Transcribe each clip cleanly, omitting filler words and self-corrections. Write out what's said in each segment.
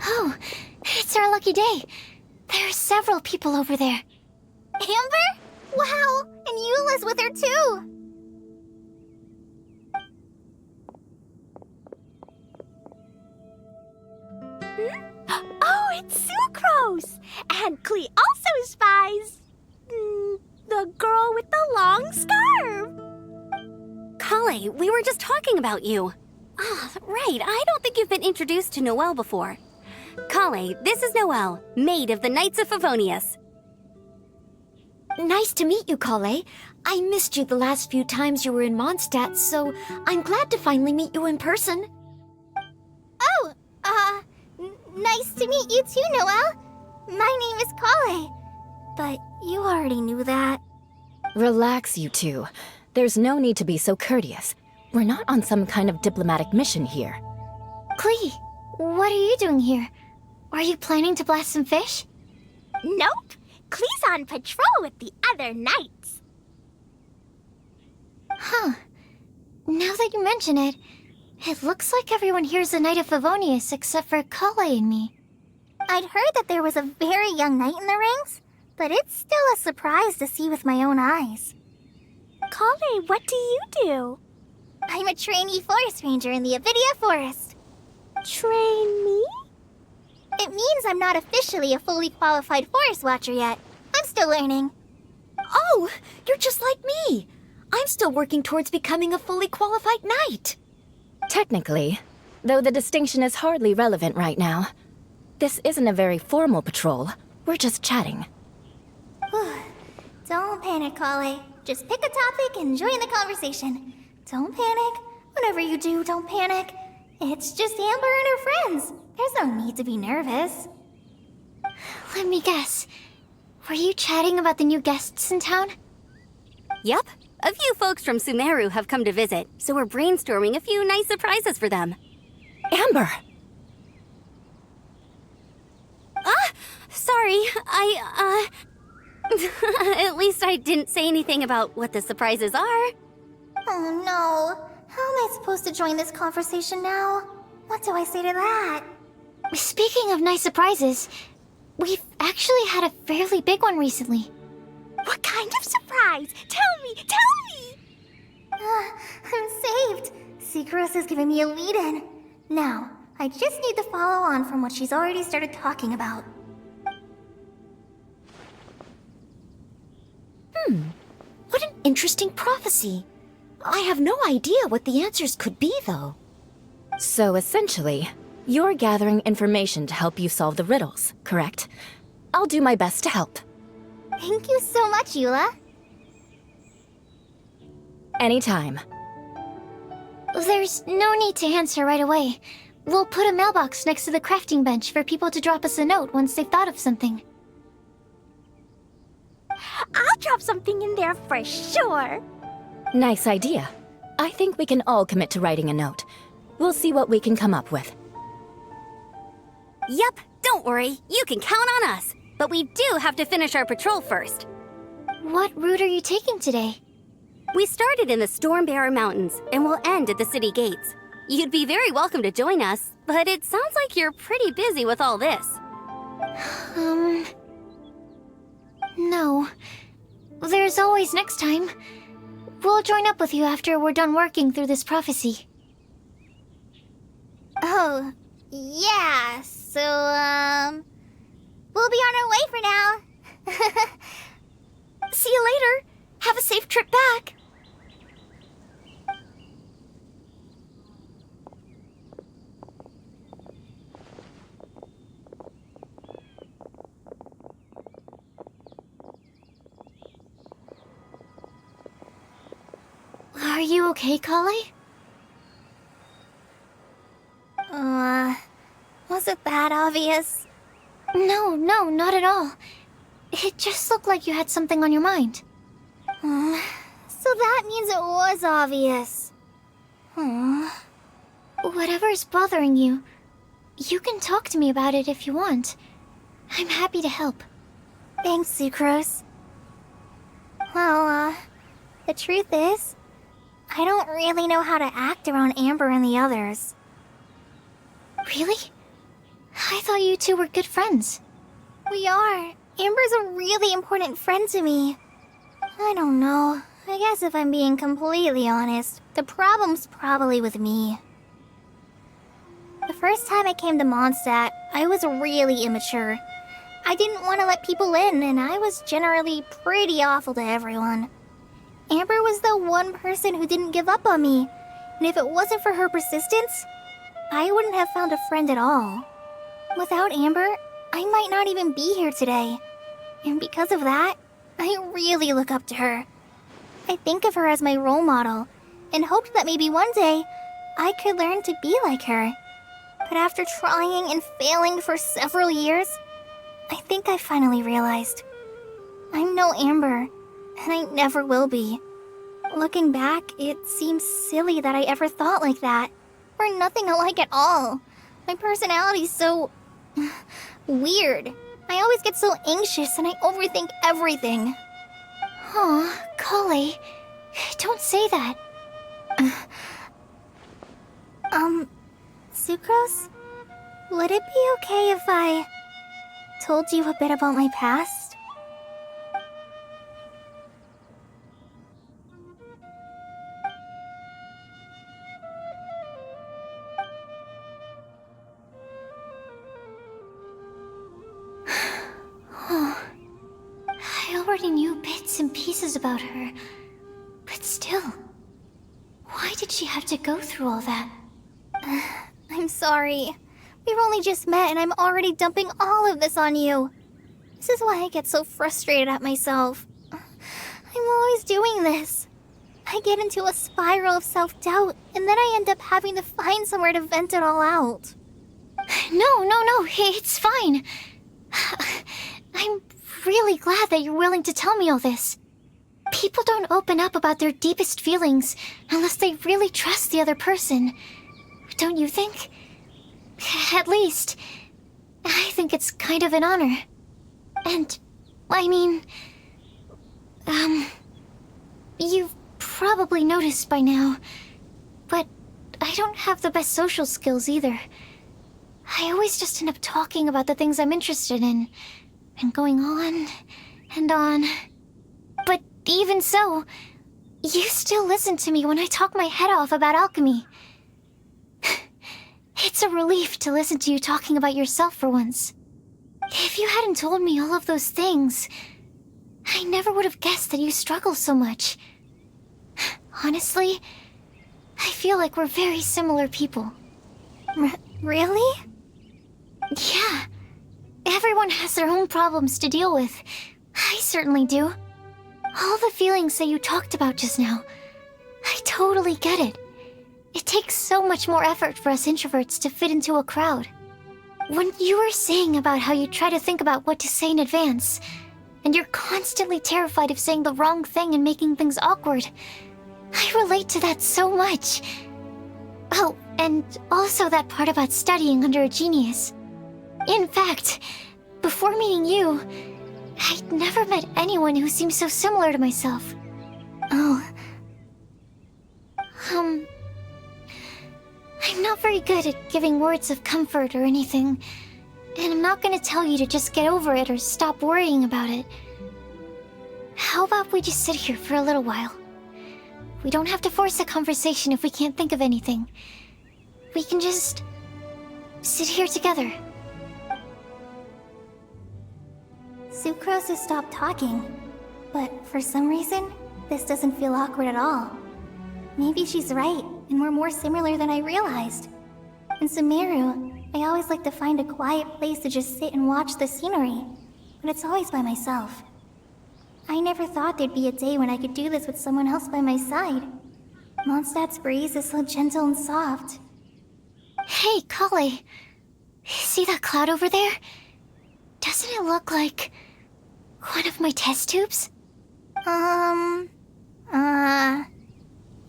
Oh, it's our lucky day. There are several people over there. Amber? Wow, and Eula's with her too. Oh, it's Sucrose! And Klee also spies the girl with the long scarf. Kale, we were just talking about you. Ah, right, I don't think you've been introduced to Noelle before. Kale, this is Noelle, maid of the Knights of Favonius. Nice to meet you, Kale. I missed you the last few times you were in Mondstadt, so I'm glad to finally meet you in person. Oh, nice to meet you too, Noelle. My name is Kale. But you already knew that. Relax, you two. There's no need to be so courteous. We're not on some kind of diplomatic mission here. Klee, what are you doing here? Are you planning to blast some fish? Nope. Klee's on patrol with the other knights. Huh. Now that you mention it, it looks like everyone here's a Knight of Favonius except for Kale and me. I'd heard that there was a very young knight in the rings, but it's still a surprise to see with my own eyes. Kale, what do you do? I'm a trainee forest ranger in the Avidia Forest. Trainee? It means I'm not officially a fully qualified forest watcher yet. I'm still learning. Oh, you're just like me. I'm still working towards becoming a fully qualified knight. Technically, though the distinction is hardly relevant right now. This isn't a very formal patrol. We're just chatting. Don't panic, Kale. Just pick a topic and join the conversation. Don't panic. Whatever you do, don't panic. It's just Amber and her friends. There's no need to be nervous. Let me guess. Were you chatting about the new guests in town? Yep, a few folks from Sumeru have come to visit, so we're brainstorming a few nice surprises for them. Amber! Sorry, at least I didn't say anything about what the surprises are. Oh no. How am I supposed to join this conversation now? What do I say to that? Speaking of nice surprises, we've actually had a fairly big one recently. What kind of surprise? Tell me! I'm saved. Sucrose has given me a lead-in. Now, I just need to follow on from what she's already started talking about. What an interesting prophecy. I have no idea what the answers could be, though. So essentially, you're gathering information to help you solve the riddles, correct? I'll do my best to help. Thank you so much, Eula. Anytime. There's no need to answer right away. We'll put a mailbox next to the crafting bench for people to drop us a note once they've thought of something. I'll drop something in there for sure. Nice idea. I think we can all commit to writing a note. We'll see what we can come up with. Yep, don't worry, you can count on us. But we do have to finish our patrol first. What route are you taking today? We started in the Stormbearer Mountains, and we'll end at the city gates. You'd be very welcome to join us, but it sounds like you're pretty busy with all this. No. There's always next time. We'll join up with you after we're done working through this prophecy. Oh, yeah, so, we'll be on our way for now. See you later. Have a safe trip back. Are you okay, Kale? Was it that obvious? No, not at all. It just looked like you had something on your mind. So that means it was obvious. Whatever's bothering you, you can talk to me about it if you want. I'm happy to help. Thanks, Sucrose. Well, the truth is, I don't really know how to act around Amber and the others. Really? I thought you two were good friends. We are. Amber's a really important friend to me. I don't know. I guess if I'm being completely honest, the problem's probably with me. The first time I came to Mondstadt, I was really immature. I didn't want to let people in, and I was generally pretty awful to everyone. Amber was the one person who didn't give up on me, and if it wasn't for her persistence, I wouldn't have found a friend at all. Without Amber, I might not even be here today. And because of that, I really look up to her. I think of her as my role model, and hoped that maybe one day I could learn to be like her. But after trying and failing for several years, I think I finally realized I'm no Amber, and I never will be. Looking back, it seems silly that I ever thought like that. We're nothing alike at all. My personality's so weird. I always get so anxious and I overthink everything. Aw, Kale, don't say that. Sucrose? Would it be okay if I told you a bit about my past? I already knew bits and pieces about her, but still, why did she have to go through all that? I'm sorry. We've only just met and I'm already dumping all of this on you. This is why I get so frustrated at myself. I'm always doing this. I get into a spiral of self-doubt, and then I end up having to find somewhere to vent it all out. No, it's fine. I'm really glad that you're willing to tell me all this. People don't open up about their deepest feelings unless they really trust the other person. Don't you think? At least, I think it's kind of an honor. And, I mean, you've probably noticed by now, but I don't have the best social skills either. I always just end up talking about the things I'm interested in, and going on and on. But even so, you still listen to me when I talk my head off about alchemy. It's a relief to listen to you talking about yourself for once. If you hadn't told me all of those things, I never would have guessed that you struggle so much. Honestly, I feel like we're very similar people. Really? Yeah. Everyone has their own problems to deal with. I certainly do. All the feelings that you talked about just now, I totally get it. It takes so much more effort for us introverts to fit into a crowd. When you were saying about how you try to think about what to say in advance, and you're constantly terrified of saying the wrong thing and making things awkward, I relate to that so much. Oh, and also that part about studying under a genius. In fact, before meeting you, I'd never met anyone who seemed so similar to myself. Oh. I'm not very good at giving words of comfort or anything, and I'm not gonna tell you to just get over it or stop worrying about it. How about we just sit here for a little while? We don't have to force a conversation if we can't think of anything. We can just sit here together. Sucrose has stopped talking, but for some reason, this doesn't feel awkward at all. Maybe she's right, and we're more similar than I realized. In Sumeru, I always like to find a quiet place to just sit and watch the scenery, but it's always by myself. I never thought there'd be a day when I could do this with someone else by my side. Mondstadt's breeze is so gentle and soft. Hey, Kale. See that cloud over there? Doesn't it look like one of my test tubes?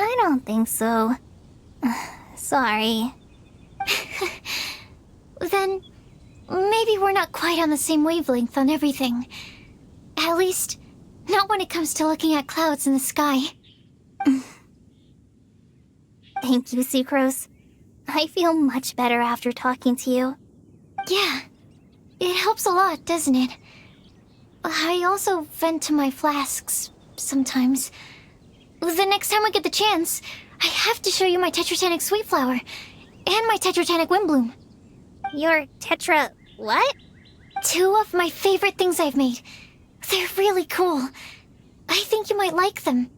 I don't think so. Sorry. Then maybe we're not quite on the same wavelength on everything. At least, not when it comes to looking at clouds in the sky. Thank you, Sucrose. I feel much better after talking to you. Yeah, it helps a lot, doesn't it? I also vent to my flasks sometimes. The next time I get the chance, I have to show you my Tetratanic Sweet Flower and my Tetratanic Windbloom. Your Tetra... what? 2 of my favorite things I've made. They're really cool. I think you might like them.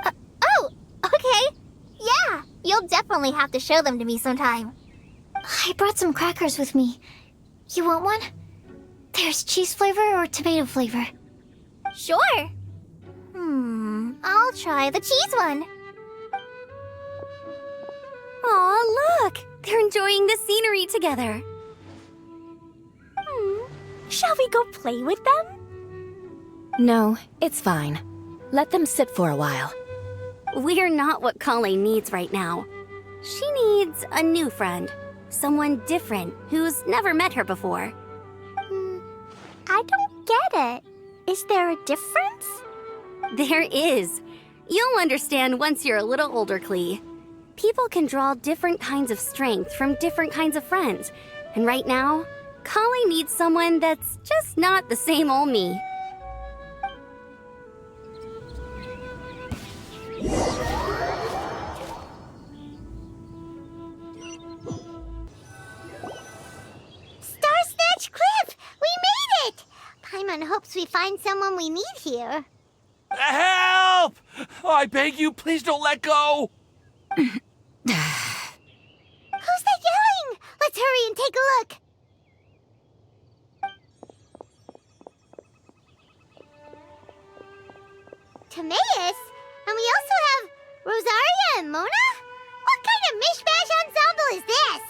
Oh, okay. Yeah, you'll definitely have to show them to me sometime. I brought some crackers with me. You want one? There's cheese flavor or tomato flavor. Sure. I'll try the cheese one. Aw, look! They're enjoying the scenery together. Shall we go play with them? No, it's fine. Let them sit for a while. We're not what Kale needs right now. She needs a new friend. Someone different who's never met her before. I don't get it. Is there a difference? There is. You'll understand once you're a little older, Klee. People can draw different kinds of strength from different kinds of friends. And right now, Kale needs someone that's just not the same old me. Star Snatch Cliff! We made it! Paimon hopes we find someone we need here. Help! I beg you, please don't let go! Who's that yelling? Let's hurry and take a look. Timaeus? And we also have Rosaria and Mona? What kind of mishmash ensemble is this?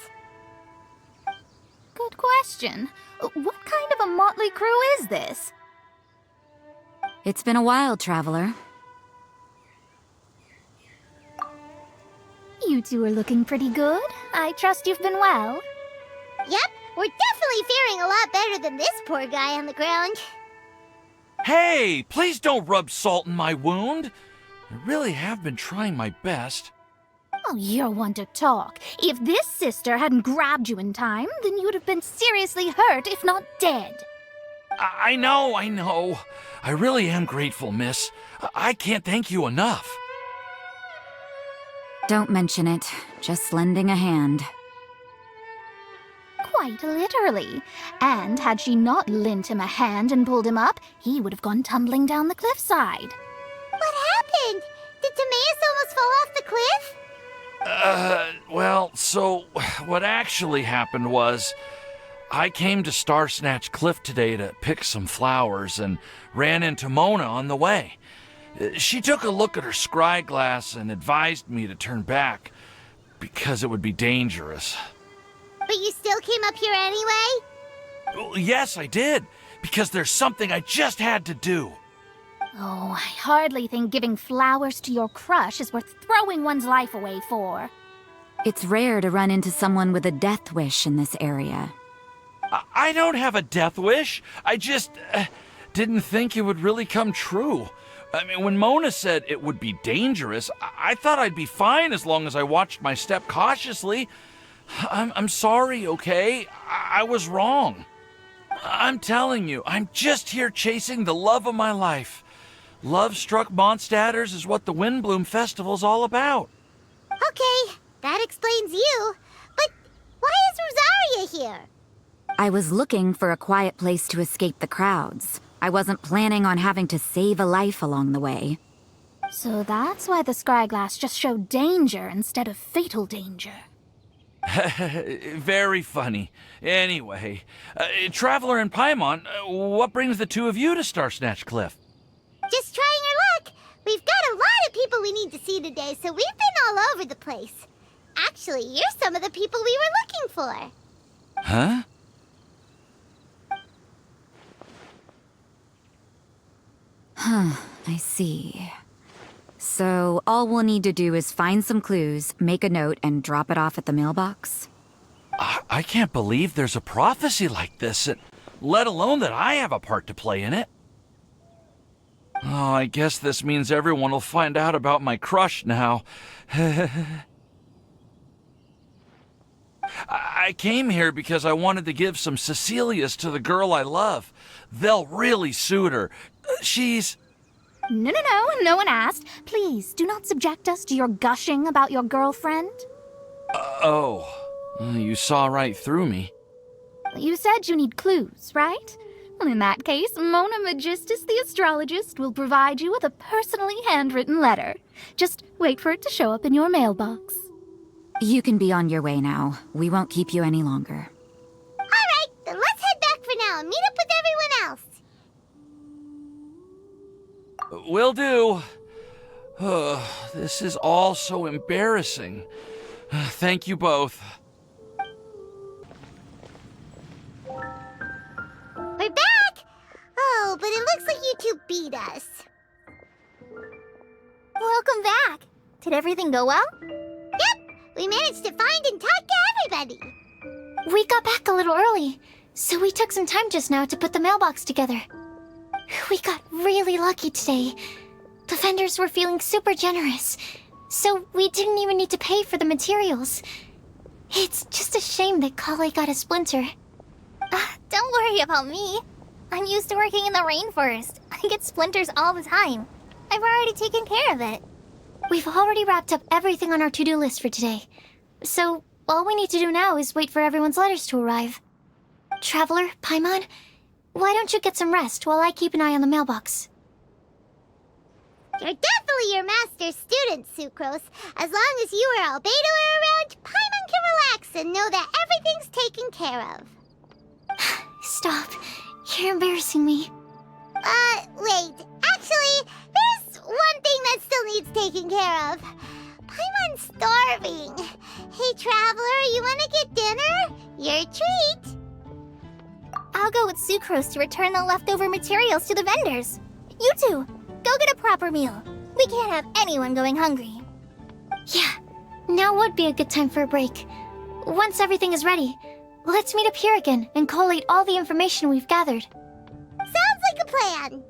Good question. What kind of a motley crew is this? It's been a while, Traveler. You two are looking pretty good. I trust you've been well. Yep, we're definitely faring a lot better than this poor guy on the ground. Hey, please don't rub salt in my wound. I really have been trying my best. Oh, you're one to talk. If this sister hadn't grabbed you in time, then you'd have been seriously hurt, if not dead. I know. I really am grateful, miss. I can't thank you enough. Don't mention it. Just lending a hand. Quite literally. And had she not lent him a hand and pulled him up, he would have gone tumbling down the cliffside. What happened? Did Timaeus almost fall off the cliff? Well, so what actually happened was I came to Star Snatch Cliff today to pick some flowers and ran into Mona on the way. She took a look at her scry glass and advised me to turn back because it would be dangerous. But you still came up here anyway? Well, yes, I did, because there's something I just had to do. Oh, I hardly think giving flowers to your crush is worth throwing one's life away for. It's rare to run into someone with a death wish in this area. I don't have a death wish. I just didn't think it would really come true. I mean, when Mona said it would be dangerous, I thought I'd be fine as long as I watched my step cautiously. I'm sorry, okay? I was wrong. I'm telling you, I'm just here chasing the love of my life. Love-struck Mondstadters is what the Windbloom Festival's all about. Okay, that explains you. But why is Rosaria here? I was looking for a quiet place to escape the crowds. I wasn't planning on having to save a life along the way. So that's why the scryglass just showed danger instead of fatal danger. Very funny. Anyway, Traveler and Paimon, what brings the two of you to Star Snatch Cliff? Just trying our luck. We've got a lot of people we need to see today, so we've been all over the place. Actually, you're some of the people we were looking for. Huh? I see. So all we'll need to do is find some clues, make a note, and drop it off at the mailbox? I can't believe there's a prophecy like this, let alone that I have a part to play in it. Oh, I guess this means everyone will find out about my crush now. I came here because I wanted to give some Cecilias to the girl I love. They'll really suit her. She's... No, no one asked. Please, do not subject us to your gushing about your girlfriend. Oh, you saw right through me. You said you need clues, right? Well, in that case, Mona Magistus the astrologist will provide you with a personally handwritten letter. Just wait for it to show up in your mailbox. You can be on your way now. We won't keep you any longer. Alright, then let's head back for now and meet up with everyone else. Will do. This is all so embarrassing. Thank you both. We're back! Oh, but it looks like you two beat us. Welcome back. Did everything go well? Yep, we managed to find and talk to everybody. We got back a little early, so we took some time just now to put the mailbox together. We got really lucky today. The vendors were feeling super generous, so we didn't even need to pay for the materials. It's just a shame that Kale got a splinter. Don't worry about me. I'm used to working in the rainforest. I get splinters all the time. I've already taken care of it. We've already wrapped up everything on our to-do list for today. So, all we need to do now is wait for everyone's letters to arrive. Traveler, Paimon, why don't you get some rest while I keep an eye on the mailbox? You're definitely your master's student, Sucrose. As long as you or Albedo are around, Paimon can relax and know that everything's taken care of. Stop. You're embarrassing me. Wait. Actually, there's one thing that still needs taking care of. Paimon's starving. Hey, Traveler, you wanna get dinner? Your treat. I'll go with Sucrose to return the leftover materials to the vendors. You two, go get a proper meal. We can't have anyone going hungry. Yeah, now would be a good time for a break. Once everything is ready, let's meet up here again and collate all the information we've gathered. Sounds like a plan.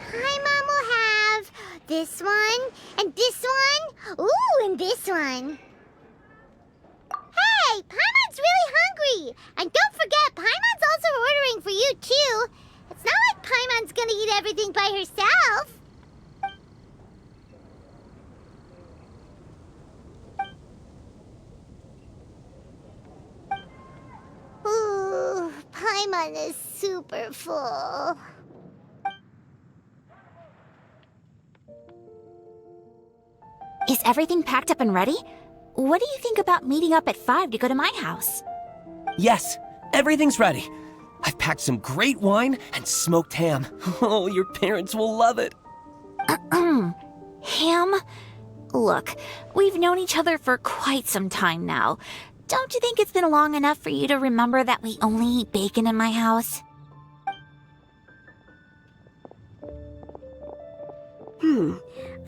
Paimon will have this one, and this one, ooh, and this one. Hey, Paimon's really hungry! And don't forget, Paimon's also ordering for you, too. It's not like Paimon's gonna eat everything by herself. Ooh, Paimon is super full. Is everything packed up and ready? What do you think about meeting up at 5 to go to my house? Yes, everything's ready. I've packed some great wine and smoked ham. Oh, your parents will love it. Ham? Look, we've known each other for quite some time now. Don't you think it's been long enough for you to remember that we only eat bacon in my house?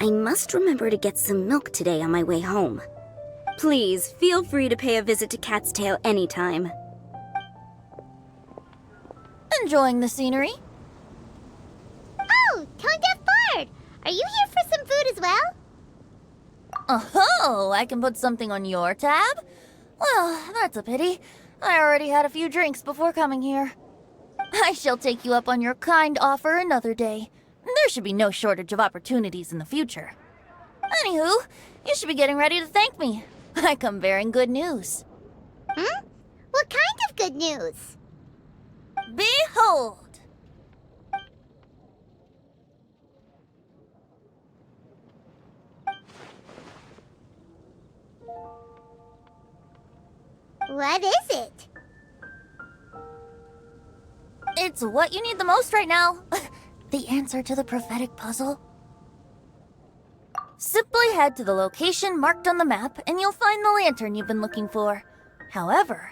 I must remember to get some milk today on my way home. Please, feel free to pay a visit to Cat's Tail anytime. Enjoying the scenery? Oh, Tone Deaf Bard! Are you here for some food as well? Oh, I can put something on your tab? Well, that's a pity. I already had a few drinks before coming here. I shall take you up on your kind offer another day. There should be no shortage of opportunities in the future. Anywho, you should be getting ready to thank me. I come bearing good news. What kind of good news? Behold! What is it? It's what you need the most right now. The answer to the prophetic puzzle. Simply head to the location marked on the map and you'll find the lantern you've been looking for. However,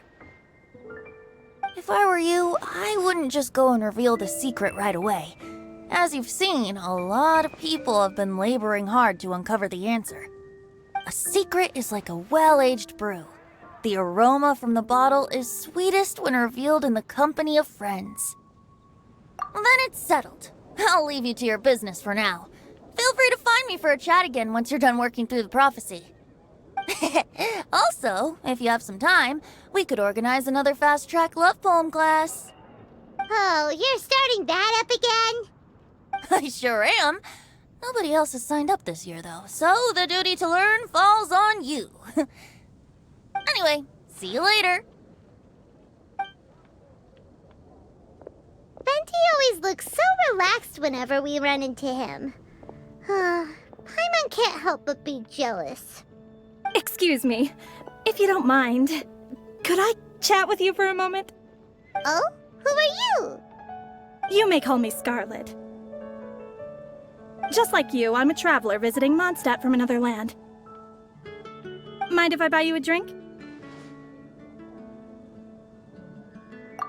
if I were you, I wouldn't just go and reveal the secret right away. As you've seen, a lot of people have been laboring hard to uncover the answer. A secret is like a well-aged brew. The aroma from the bottle is sweetest when revealed in the company of friends. Then it's settled. I'll leave you to your business for now. Feel free to find me for a chat again once you're done working through the prophecy. Also, if you have some time, we could organize another fast-track love poem class. Oh, you're starting that up again? I sure am. Nobody else has signed up this year, though, so the duty to learn falls on you. Anyway, see you later. Venti always looks so relaxed whenever we run into him. Paimon can't help but be jealous. Excuse me, if you don't mind, could I chat with you for a moment? Oh? Who are you? You may call me Scarlet. Just like you, I'm a traveler visiting Mondstadt from another land. Mind if I buy you a drink?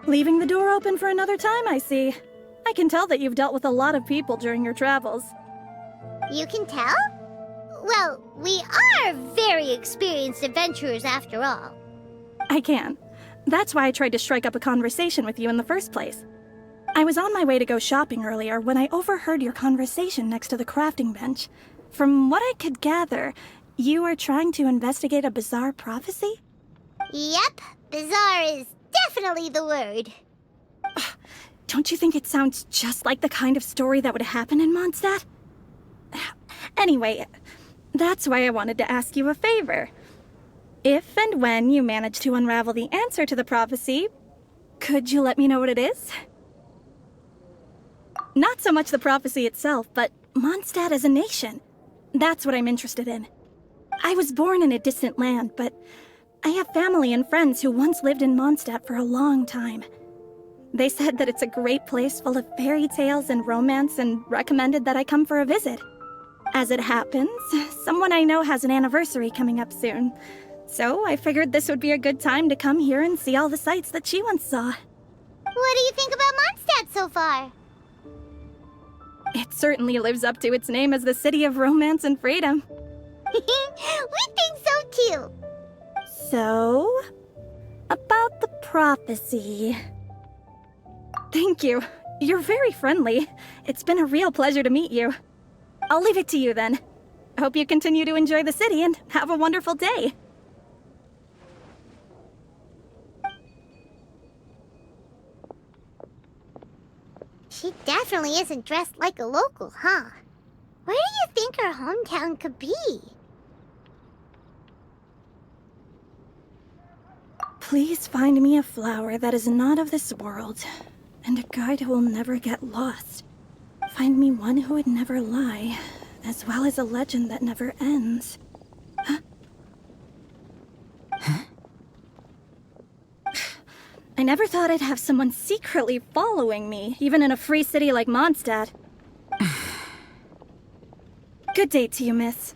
Leaving the door open for another time, I see. I can tell that you've dealt with a lot of people during your travels. You can tell? Well, we are very experienced adventurers after all. I can. That's why I tried to strike up a conversation with you in the first place. I was on my way to go shopping earlier when I overheard your conversation next to the crafting bench. From what I could gather, you are trying to investigate a bizarre prophecy? Yep, bizarre is definitely the word. Don't you think it sounds just like the kind of story that would happen in Mondstadt? Anyway, that's why I wanted to ask you a favor. If and when you manage to unravel the answer to the prophecy, could you let me know what it is? Not so much the prophecy itself, but Mondstadt as a nation. That's what I'm interested in. I was born in a distant land, but I have family and friends who once lived in Mondstadt for a long time. They said that it's a great place full of fairy tales and romance and recommended that I come for a visit. As it happens, someone I know has an anniversary coming up soon. So I figured this would be a good time to come here and see all the sights that she once saw. What do you think about Mondstadt so far? It certainly lives up to its name as the city of romance and freedom. We think so too. So, about the prophecy. Thank you. You're very friendly. It's been a real pleasure to meet you. I'll leave it to you then. Hope you continue to enjoy the city and have a wonderful day. She definitely isn't dressed like a local, huh? Where do you think her hometown could be? Please find me a flower that is not of this world, and a guide who will never get lost. Find me one who would never lie, as well as a legend that never ends. Huh? I never thought I'd have someone secretly following me, even in a free city like Mondstadt. Good day to you, miss.